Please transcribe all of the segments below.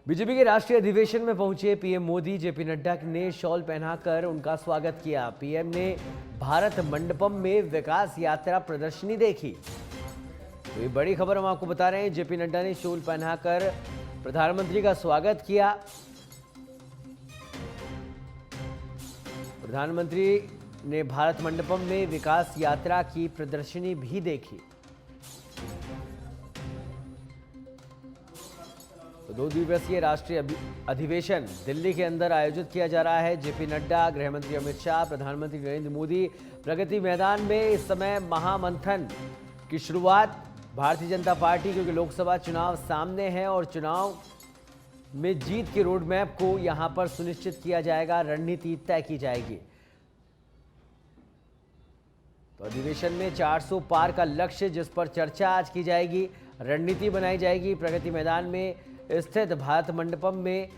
BJP के राष्ट्रीय अधिवेशन में पहुंचे पीएम मोदी, जेपी नड्डा ने शॉल पहनाकर उनका स्वागत किया। पीएम ने भारत मंडपम में विकास यात्रा प्रदर्शनी देखी। तो ये बड़ी खबर हम आपको बता रहे हैं। जेपी नड्डा ने शॉल पहनाकर प्रधानमंत्री का स्वागत किया। प्रधानमंत्री ने भारत मंडपम में विकास यात्रा की प्रदर्शनी भी देखी। तो 2 दिवसीय राष्ट्रीय अधिवेशन दिल्ली के अंदर आयोजित किया जा रहा है। जेपी नड्डा, गृह मंत्री अमित शाह, प्रधानमंत्री नरेंद्र मोदी प्रगति मैदान में इस समय महामंथन की शुरुआत। भारतीय जनता पार्टी, क्योंकि लोकसभा चुनाव सामने है और चुनाव में जीत के रोड मैप को यहां पर सुनिश्चित किया जाएगा, रणनीति तय की जाएगी। तो अधिवेशन में 400 पार का लक्ष्य, जिस पर चर्चा आज की जाएगी, रणनीति बनाई जाएगी। प्रगति मैदान में स्थित भारत मंडपम में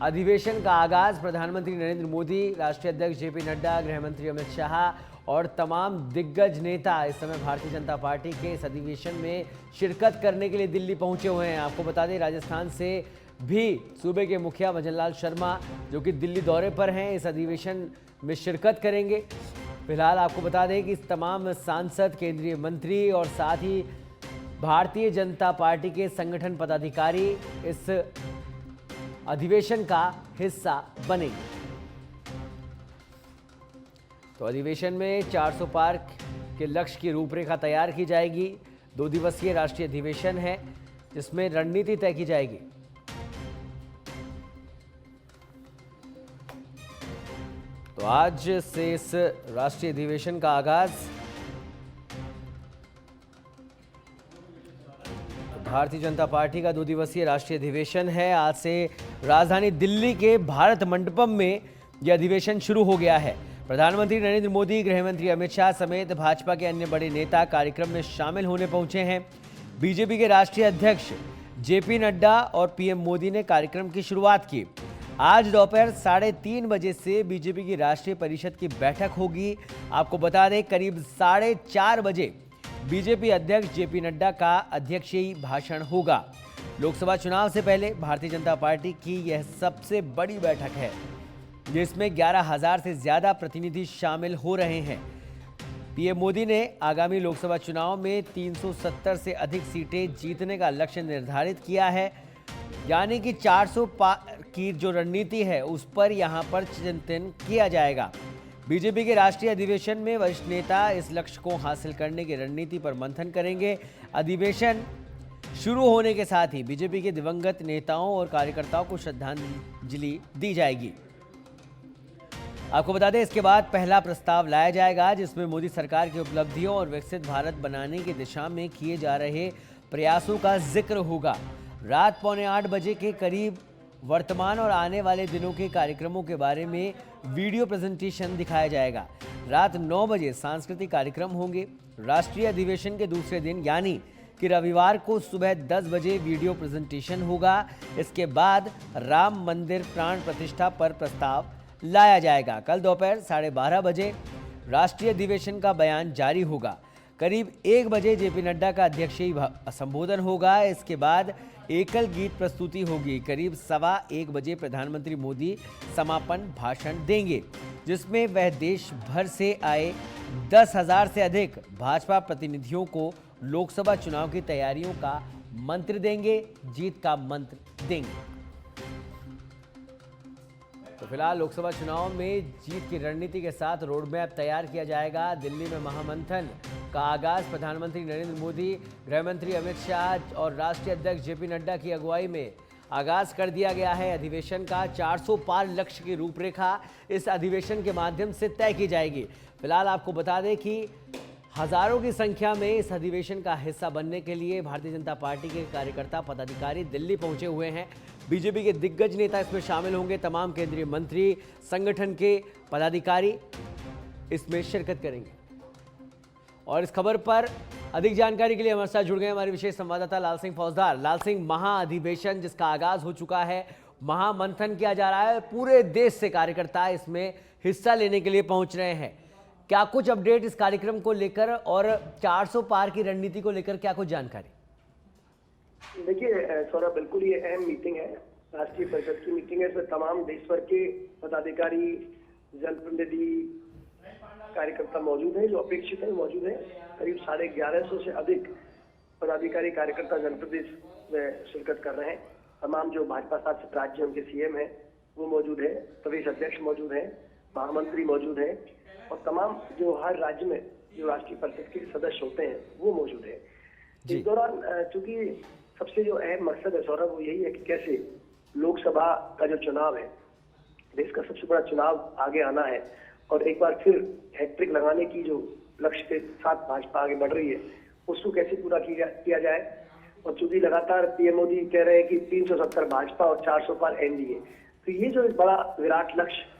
अधिवेशन का आगाज प्रधानमंत्री नरेंद्र मोदी, राष्ट्रीय अध्यक्ष जेपी नड्डा, गृह मंत्री अमित शाह और तमाम दिग्गज नेता इस समय भारतीय जनता पार्टी के इस अधिवेशन में शिरकत करने के लिए दिल्ली पहुंचे हुए हैं। आपको बता दें, राजस्थान से भी सूबे के मुखिया भजन लाल शर्मा, जो कि दिल्ली दौरे पर हैं, इस अधिवेशन में शिरकत करेंगे। फिलहाल आपको बता दें कि इस तमाम सांसद, केंद्रीय मंत्री और साथ ही भारतीय जनता पार्टी के संगठन पदाधिकारी इस अधिवेशन का हिस्सा बनेंगे। तो अधिवेशन में 400 पार के लक्ष्य की रूपरेखा तैयार की जाएगी। 2 दिवसीय राष्ट्रीय अधिवेशन है, जिसमें रणनीति तय की जाएगी। तो आज से इस राष्ट्रीय अधिवेशन का आगाज भारतीय जनता पार्टी का 2 दिवसीय राष्ट्रीय अधिवेशन है। आज से राजधानी दिल्ली के भारत मंडपम में यह अधिवेशन शुरू हो गया है। प्रधानमंत्री नरेंद्र मोदी, गृह मंत्री अमित शाह समेत भाजपा के अन्य बड़े नेता कार्यक्रम में शामिल होने पहुंचे हैं। बीजेपी के राष्ट्रीय अध्यक्ष जेपी नड्डा और पीएम मोदी ने कार्यक्रम की शुरुआत की। आज दोपहर 3:30 बजे से बीजेपी की राष्ट्रीय परिषद की बैठक होगी। आपको बता दें, करीब 4:30 बजे बीजेपी अध्यक्ष जेपी नड्डा का अध्यक्षीय भाषण होगा। लोकसभा चुनाव से पहले भारतीय जनता पार्टी की यह सबसे बड़ी बैठक है, जिसमें 11,000 से ज्यादा प्रतिनिधि शामिल हो रहे हैं। पीएम मोदी ने आगामी लोकसभा चुनाव में 370 से अधिक सीटें जीतने का लक्ष्य निर्धारित किया है, यानी कि 400 पार की जो रणनीति है उस पर यहां पर चिंतन किया जाएगा। बीजेपी के राष्ट्रीय अधिवेशन में वरिष्ठ नेता इस लक्ष्य को हासिल करने की रणनीति पर मंथन करेंगे। अधिवेशन शुरू होने के साथ ही बीजेपी के दिवंगत नेताओं और कार्यकर्ताओं को श्रद्धांजलि दी जाएगी। आपको बता दें, इसके बाद पहला प्रस्ताव लाया जाएगा, जिसमें मोदी सरकार की उपलब्धियों और विकसित भारत बनाने की दिशा में किए जा रहे प्रयासों का जिक्र होगा। रात 7:45 बजे के करीब वर्तमान और आने वाले दिनों के कार्यक्रमों के बारे में वीडियो प्रेजेंटेशन दिखाया जाएगा। रात 9 बजे सांस्कृतिक कार्यक्रम होंगे। राष्ट्रीय अधिवेशन के दूसरे दिन यानी कि रविवार को सुबह 10 बजे वीडियो प्रेजेंटेशन होगा। इसके बाद राम मंदिर प्राण प्रतिष्ठा पर प्रस्ताव लाया जाएगा। कल दोपहर 12:30 बजे राष्ट्रीय अधिवेशन का बयान जारी होगा। करीब 1 बजे जेपी नड्डा का अध्यक्षीय संबोधन होगा। इसके बाद एकल गीत प्रस्तुति होगी। करीब 1:15 बजे प्रधानमंत्री मोदी समापन भाषण देंगे, जिसमें वह देश भर से आए 10,000 से अधिक भाजपा प्रतिनिधियों को लोकसभा चुनाव की तैयारियों का मंत्र देंगे, जीत का मंत्र देंगे। तो फिलहाल लोकसभा चुनाव में जीत की रणनीति के साथ रोड मैप तैयार किया जाएगा। दिल्ली में महामंथन का आगाज प्रधानमंत्री नरेंद्र मोदी, गृह मंत्री अमित शाह और राष्ट्रीय अध्यक्ष जेपी नड्डा की अगुवाई में आगाज कर दिया गया है। अधिवेशन का 400 पार लक्ष्य की रूपरेखा इस अधिवेशन के माध्यम से तय की जाएगी। फिलहाल आपको बता दें कि हजारों की संख्या में इस अधिवेशन का हिस्सा बनने के लिए भारतीय जनता पार्टी के कार्यकर्ता, पदाधिकारी दिल्ली पहुंचे हुए हैं। बीजेपी के दिग्गज नेता इसमें शामिल होंगे। तमाम केंद्रीय मंत्री, संगठन के पदाधिकारी इसमें शिरकत करेंगे। और इस खबर पर अधिक जानकारी के लिए हमारे साथ जुड़ गए हमारे विशेष संवाददाता लाल सिंह फौजदार। लाल सिंह, महाअधिवेशन जिसका आगाज हो चुका है, महामंथन किया जा रहा है, पूरे देश से कार्यकर्ता इसमें हिस्सा लेने के लिए पहुंच रहे हैं। क्या कुछ अपडेट इस कार्यक्रम को लेकर और 400 पार की रणनीति को लेकर क्या कुछ जानकारी? देखिए सौरभ, बिल्कुल ये अहम मीटिंग है। राष्ट्रीय परिषद की मीटिंग है। इसमें तमाम देश भर के पदाधिकारी, जनप्रतिनिधि, कार्यकर्ता मौजूद हैं। जो अपेक्षित है मौजूद है। करीब 1150 से अधिक पदाधिकारी, कार्यकर्ता जनप्रतिनिधि में शिरकत कर रहे हैं। तमाम जो भाजपा शासित राज्य उनके सीएम हैं वो मौजूद है, प्रदेश अध्यक्ष मौजूद है, महामंत्री मौजूद है और तमाम जो हर राज्य में जो राष्ट्रीय परिषद के सदस्य होते हैं वो मौजूद है। इस दौरान चूंकि सबसे जो अहम मकसद है सौरभ, वो यही है कि कैसे लोकसभा का जो चुनाव है, देश का सबसे बड़ा चुनाव आगे आना है और एक बार फिर हैट्रिक लगाने की जो लक्ष्य के साथ भाजपा आगे बढ़ रही है, उसको कैसे पूरा किया जाए। और चूंकि लगातार पीएम मोदी कह रहे हैं कि 370 भाजपा और 400 पार एनडीए, तो ये जो एक बड़ा विराट लक्ष्य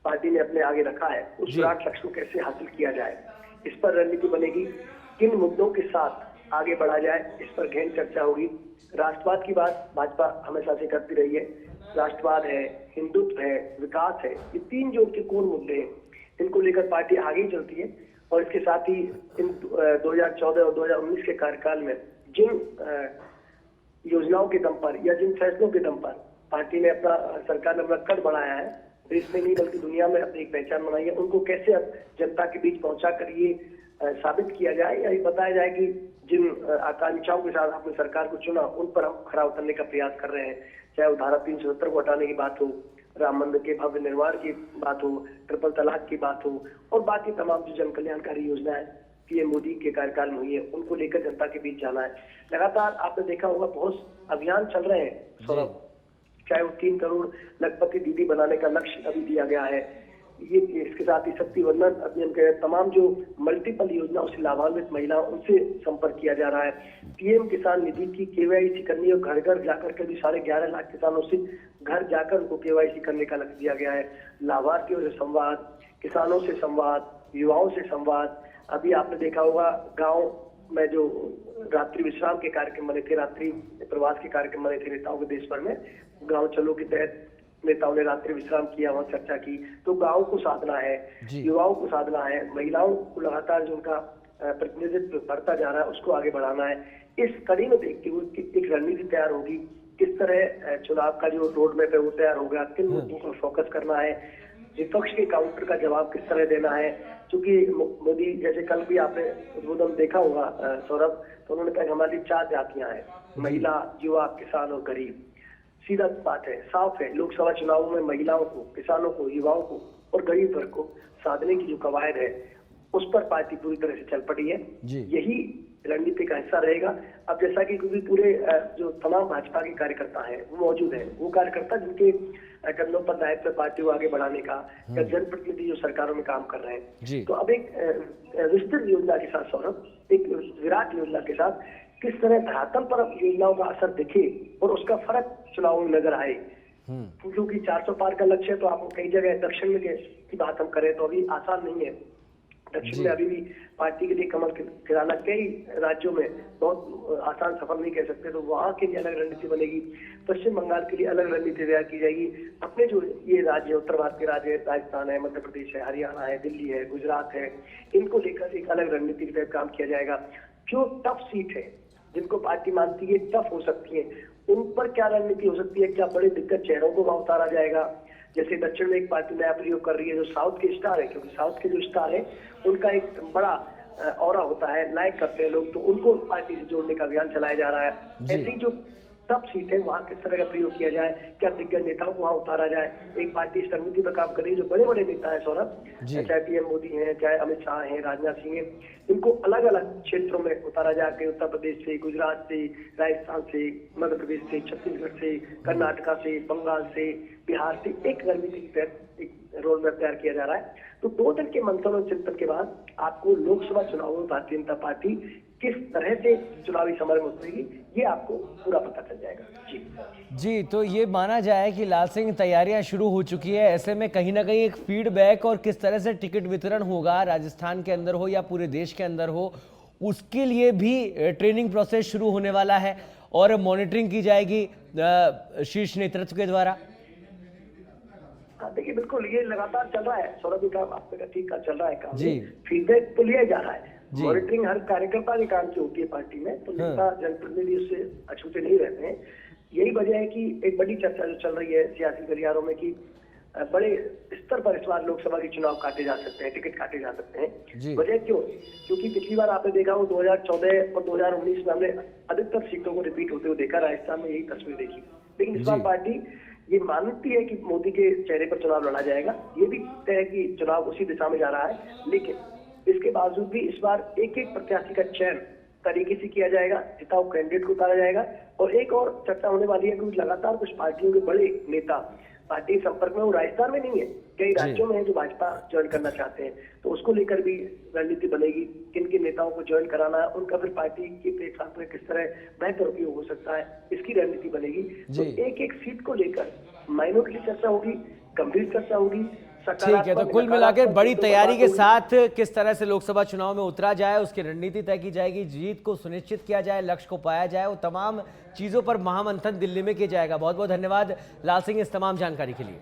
पार्टी ने अपने आगे रखा है, उस विराट लक्ष्य को कैसे हासिल किया जाए, इस पर रणनीति बनेगी। किन मुद्दों के साथ आगे बढ़ा जाए, इस पर गहन चर्चा होगी। राष्ट्रवाद की बात भाजपा हमेशा से करती रही है। राष्ट्रवाद है, हिंदुत्व है, विकास है, ये तीन जो उनके कोर मुद्दे हैं, इनको लेकर पार्टी आगे ही चलती है। और इसके साथ ही इन 2014 और 2019 के कार्यकाल में जिन योजनाओं के दम पर या जिन फैसलों के दम पर पार्टी ने सरकार ने अपना कद बढ़ाया है, देश में नहीं बल्कि दुनिया में अपनी एक पहचान बनाई है, उनको कैसे अब जनता के बीच पहुंचा कर ये साबित किया जाए या ये बताया जाए कि जिन आकांक्षाओं के साथ आपने सरकार को चुना, उन पर हम खरा उतरने का प्रयास कर रहे हैं। चाहे वो धारा 370 को हटाने की बात हो, राम मंदिर के भव्य निर्माण की बात हो, ट्रिपल तलाक की बात हो और बाकी तमाम जो जन कल्याणकारी योजनाएं पीएम मोदी के कार्यकाल में हुई है, उनको लेकर जनता के बीच जाना है। लगातार आपने देखा होगा बहुत अभियान चल रहे हैं सौरभ, चाहे वो 3 करोड़ लखपति दीदी बनाने का लक्ष्य अभी दिया गया है, ये इसके साथ ही शक्ति वंदन अभियान के तमाम जो मल्टीपल योजनाओं से लाभान्वित महिला उनसे संपर्क किया जा रहा है। पीएम किसान निधि की केवाईसी करनी और घर घर जाकर के भी 11.5 लाख किसानों से घर जाकर उनको केवाईसी करने का लक्ष्य दिया गया है। लाभार्थियों से संवाद, किसानों से संवाद, युवाओं से संवाद। अभी आपने देखा होगा गाँव में जो रात्रि विश्राम के कार्यक्रम बने थे, रात्रि प्रवास के कार्यक्रम बने थे नेताओं के देश भर में, गाँव चलो के तहत नेताओं ने रात्रि विश्राम किया, वहां चर्चा की। तो गाँव को साधना है, युवाओं को साधना है, महिलाओं को लगातार जो उनका प्रतिनिधित्व बढ़ता जा रहा है उसको आगे बढ़ाना है। इस कड़ी में देखते हुए एक रणनीति तैयार होगी, किस तरह चुनाव का जो रोड मैप है वो तैयार होगा, किन मुद्दों पर फोकस करना है, विपक्ष के काउंटर का जवाब किस तरह देना है। क्योंकि मोदी जैसे कल भी आपने उद्बोधन देखा होगा सौरभ, तो उन्होंने कहा हमारी 4 जातियां हैं, महिला, युवा, किसान और गरीब। सीधा बात है, साफ है, लोकसभा चुनावों में महिलाओं को, किसानों को, युवाओं को और गरीब वर्ग को साधने की जो कवायद है उस पर पार्टी पूरी तरह से चल पड़ी है। यही रणनीति का हिस्सा रहेगा। अब जैसा कि क्योंकि पूरे जो तमाम भाजपा के कार्यकर्ता हैं वो मौजूद हैं, वो कार्यकर्ता जिनके कदमों पर दायित्व पार्टी को आगे बढ़ाने का, या जनप्रतिनिधि जो सरकारों में काम कर रहे हैं, तो अब एक विस्तृत योजना के साथ सौरभ, एक विराट योजना के साथ किस तरह धरातल पर योजनाओं का असर दिखे और उसका फर्क चुनाव में नजर आए। क्योंकि 400 पार का लक्ष्य है, तो आपको कई जगह दक्षिण में की बात हम करें तो अभी आसान नहीं है। दक्षिण में अभी भी पार्टी के लिए कमल खिलाना कई राज्यों में बहुत आसान सफल नहीं कह सकते, तो वहां के लिए अलग रणनीति बनेगी। पश्चिम बंगाल के लिए अलग रणनीति तैयार की जाएगी। अपने जो ये राज्य उत्तर भारत के राज्य, राजस्थान है, मध्य प्रदेश है, हरियाणा है, दिल्ली है, गुजरात है, इनको लेकर एक अलग रणनीति के तहत काम किया जाएगा। जो टफ सीट है, जिनको पार्टी मानती है टफ हो सकती है, उन पर क्या रणनीति हो सकती है, क्या बड़े दिग्गज चेहरों को वहां उतारा जाएगा। जैसे दक्षिण में एक पार्टी नया प्रयोग कर रही है जो साउथ के स्टार है, क्योंकि साउथ के जो स्टार है उनका एक बड़ा ऑरा होता है, लाइक करते हैं लोग, तो उनको पार्टी से जोड़ने का अभियान चलाया जा रहा है। ऐसी जो टफ सीट है वहां किस तरह का प्रयोग किया जाए, क्या दिग्गज नेताओं को वहां उतारा जाए। एक पार्टी इस रणनीति पर काम कर रही है, जो बड़े बड़े नेता है सौरभ, चाहे पीएम मोदी हैं, चाहे अमित शाह हैं, राजनाथ सिंह हैं, इनको अलग अलग क्षेत्रों में उतारा जाके उत्तर प्रदेश से, गुजरात से, राजस्थान से, मध्य प्रदेश से, छत्तीसगढ़ से, कर्नाटका से, बंगाल से, बिहार से एक रणनीति के तहत एक रोड मैप तैयार किया जा रहा है। तो 2 दिन के मंथन और चिंतन के बाद आपको लोकसभा चुनाव में भारतीय जनता पार्टी किस तरह से चुनावी समर में उतरेगी, ये आपको पूरा पता चल जाएगा। जी, तो ये माना जाए कि लाल सिंह तैयारियां शुरू हो चुकी है। ऐसे में कहीं ना कहीं एक फीडबैक और किस तरह से टिकट वितरण होगा, राजस्थान के अंदर हो या पूरे देश के अंदर हो, उसके लिए भी ट्रेनिंग प्रोसेस शुरू होने वाला है और मॉनिटरिंग की जाएगी शीर्ष नेतृत्व के द्वारा। देखिए बिल्कुल ये लगातार चल रहा है सौरभ जी, काम आपका ठीक चल रहा है काम, फीडबैक तो लिया जा रहा है। मॉनिटरिंग हर कार्यकर्ता के काम से होती है पार्टी में, तो नेता जनप्रतिनिधि उससे अछूते नहीं रहते हैं। यही वजह है कि एक बड़ी चर्चा जो चल रही है सियासी गलियारों में कि बड़े स्तर पर इस बार लोकसभा के चुनाव काटे जा सकते हैं, टिकट काटे जा सकते जी। हैं। वजह क्यों? क्योंकि पिछली बार आपने देखा हो 2014 और 2019 में हमने अधिकतर सीटों को रिपीट होते हुए देखा, राजस्थान में यही तस्वीर देखी। लेकिन इस बार जी। पार्टी ये मानती है कि मोदी के चेहरे पर चुनाव लड़ा जाएगा, ये भी तय है कि चुनाव उसी दिशा में जा रहा है। लेकिन इसके बावजूद भी इस बार एक एक प्रत्याशी का चयन तरीके से किया जाएगा, जिताऊ कैंडिडेट को उतारा जाएगा। और एक और चर्चा होने वाली है कि लगातार कुछ पार्टियों के बड़े नेता पार्टी संपर्क में, वो राजस्थान में नहीं है, कई राज्यों में है जो भाजपा ज्वाइन करना चाहते हैं, तो उसको लेकर भी रणनीति बनेगी। किन किन नेताओं को ज्वाइन कराना है, उनका फिर पार्टी के प्लेटफॉर्म में किस तरह बेहतर उपयोग हो सकता है, इसकी रणनीति बनेगी। तो एक एक सीट को लेकर मायनोटली चर्चा होगी, गंभीर चर्चा होगी। ठीक है, तो कुल मिलाकर बड़ी तैयारी के साथ किस तरह से लोकसभा चुनाव में उतरा जाए, उसकी रणनीति तय की जाएगी, जीत को सुनिश्चित किया जाए, लक्ष्य को पाया जाए, वो तमाम चीजों पर महामंथन दिल्ली में किया जाएगा। बहुत बहुत धन्यवाद लाल सिंह इस तमाम जानकारी के लिए।